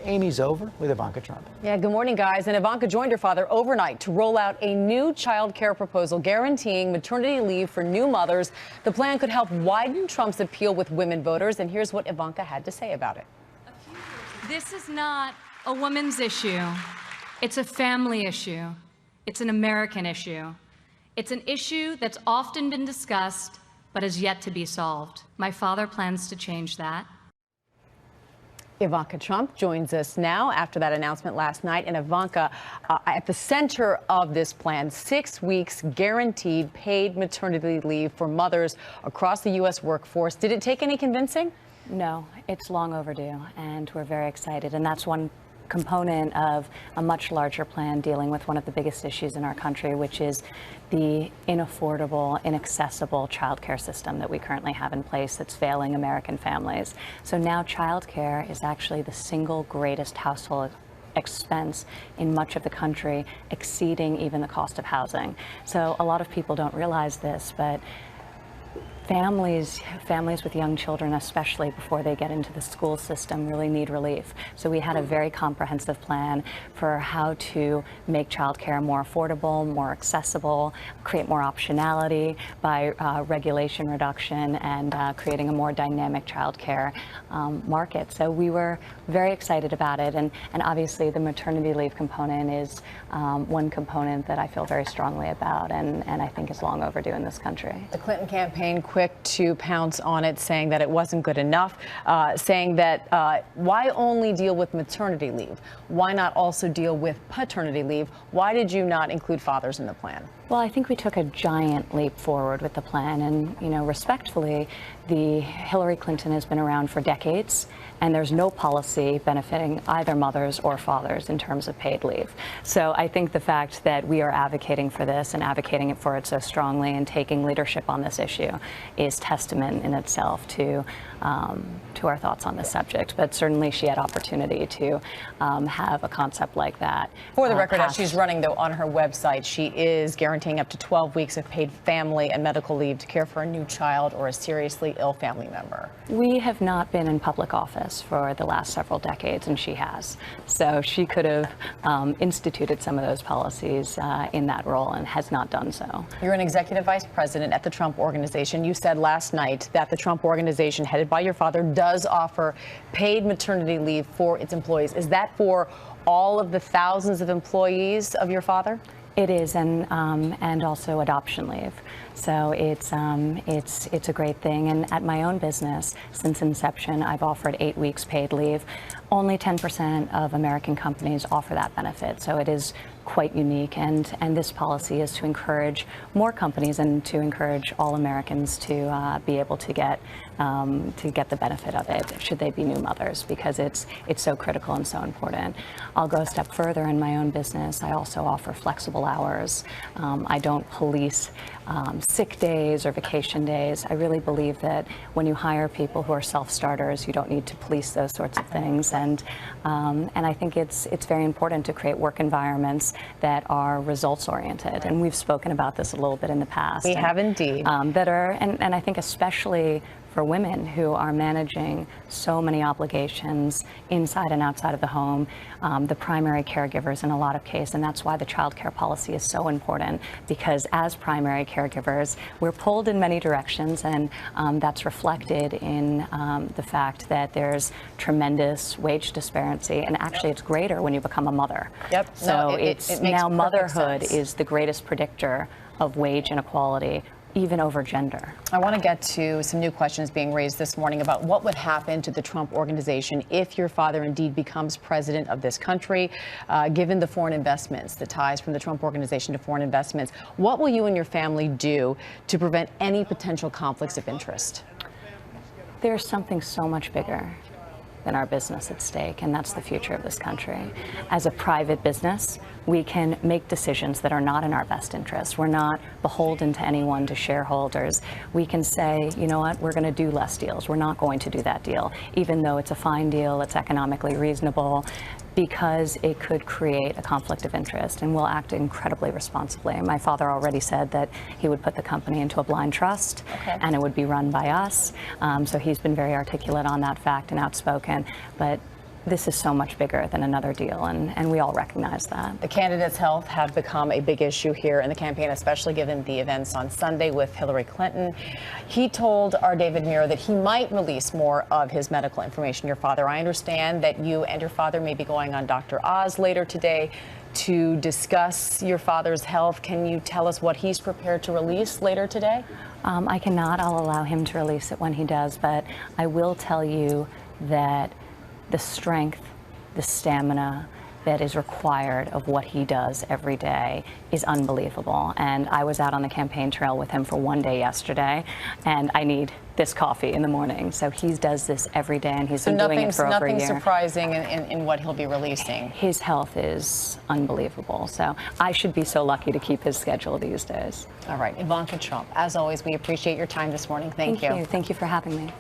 Amy's over with Ivanka Trump. Yeah, good morning, guys. And Ivanka joined her father overnight to roll out a new child care proposal guaranteeing maternity leave for new mothers. The plan could help widen Trump's appeal with women voters. And here's what Ivanka had to say about it. This is not a woman's issue. It's a family issue. It's an American issue. It's an issue that's often been discussed, but has yet to be solved. My father plans to change that. Ivanka Trump joins us now after that announcement last night. And Ivanka, at the center of this plan, 6 weeks guaranteed paid maternity leave for mothers across the U.S. workforce. Did it take any convincing? No, it's long overdue, and we're very excited. And that's one component of a much larger plan dealing with one of the biggest issues in our country, which is the inaffordable, inaccessible childcare system that we currently have in place that's failing American families. So now childcare is actually the single greatest household expense in much of the country, exceeding even the cost of housing. So a lot of people don't realize this, but families with young children, especially before they get into the school system, really need relief. So we had a very comprehensive plan for how to make childcare more affordable, more accessible, create more optionality by regulation reduction and creating a more dynamic childcare market. So we were very excited about it. And obviously the maternity leave component is one component that I feel very strongly about and I think is long overdue in this country. The Clinton campaign quick to pounce on it, saying that it wasn't good enough, saying that why only deal with maternity leave? Why not also deal with paternity leave? Why did you not include fathers in the plan? Well, I think we took a giant leap forward with the plan, and respectfully, the Hillary Clinton has been around for decades, and there's no policy benefiting either mothers or fathers in terms of paid leave. So I think the fact that we are advocating for this and advocating for it so strongly and taking leadership on this issue is testament in itself to our thoughts on this subject. But certainly she had opportunity to have a concept like that. For the record, as she's running, though, on her website, she is guaranteeing up to 12 weeks of paid family and medical leave to care for a new child or a seriously ill family member. We have not been in public office for the last several decades, and she has. So she could have instituted some of those policies in that role and has not done so. You're an executive vice president at the Trump Organization. You said last night that the Trump Organization, headed by your father, does offer paid maternity leave for its employees. Is that for all of the thousands of employees of your father? It is, and also adoption leave. So it's a great thing. And at my own business, since inception, I've offered 8 weeks paid leave. Only 10% of American companies offer that benefit. So it is quite unique. And this policy is to encourage more companies and to encourage all Americans to be able to get the benefit of it, should they be new mothers, because it's so critical and so important. I'll go a step further in my own business. I also offer flexible hours. I don't police sick days or vacation days. I really believe that when you hire people who are self-starters, you don't need to police those sorts of things. And I think it's very important to create work environments that are results-oriented. And we've spoken about this a little bit in the past. We have indeed. That are, and I think especially for women who are managing so many obligations inside and outside of the home, the primary caregivers in a lot of cases, and that's why the child care policy is so important, because as primary caregivers, we're pulled in many directions, and that's reflected in the fact that there's tremendous wage disparity, and actually it's greater when you become a mother. Yep. So no, it's it makes now motherhood sense. is the greatest predictor of wage inequality, even over gender. I want to get to some new questions being raised this morning about what would happen to the Trump Organization if your father indeed becomes president of this country, given the foreign investments, the ties from the Trump Organization to foreign investments. What will you and your family do to prevent any potential conflicts of interest? There's something so much bigger than our business at stake, and that's the future of this country. As a private business, we can make decisions that are not in our best interest. We're not beholden to anyone, to shareholders. We can say, you know what, we're going to do less deals. We're not going to do that deal, even though it's a fine deal, it's economically reasonable, because it could create a conflict of interest, and we'll act incredibly responsibly. My father already said that he would put the company into a blind trust, and it would be run by us. So he's been very articulate on that fact and outspoken. But this is so much bigger than another deal, and we all recognize that. The candidates' health have become a big issue here in the campaign, especially given the events on Sunday with Hillary Clinton. He told our David Muir that he might release more of his medical information. Your father, I understand that you and your father may be going on Dr. Oz later today to discuss your father's health. Can you tell us what he's prepared to release later today? I cannot. I'll allow him to release it when he does, but I will tell you that the strength, the stamina that is required of what he does every day is unbelievable. And I was out on the campaign trail with him for one day yesterday, and I need this coffee in the morning. So he does this every day, and he's been doing it for over a year. Nothing surprising in what he'll be releasing. His health is unbelievable. So I should be so lucky to keep his schedule these days. All right, Ivanka Trump, as always, we appreciate your time this morning. Thank you. Thank you for having me.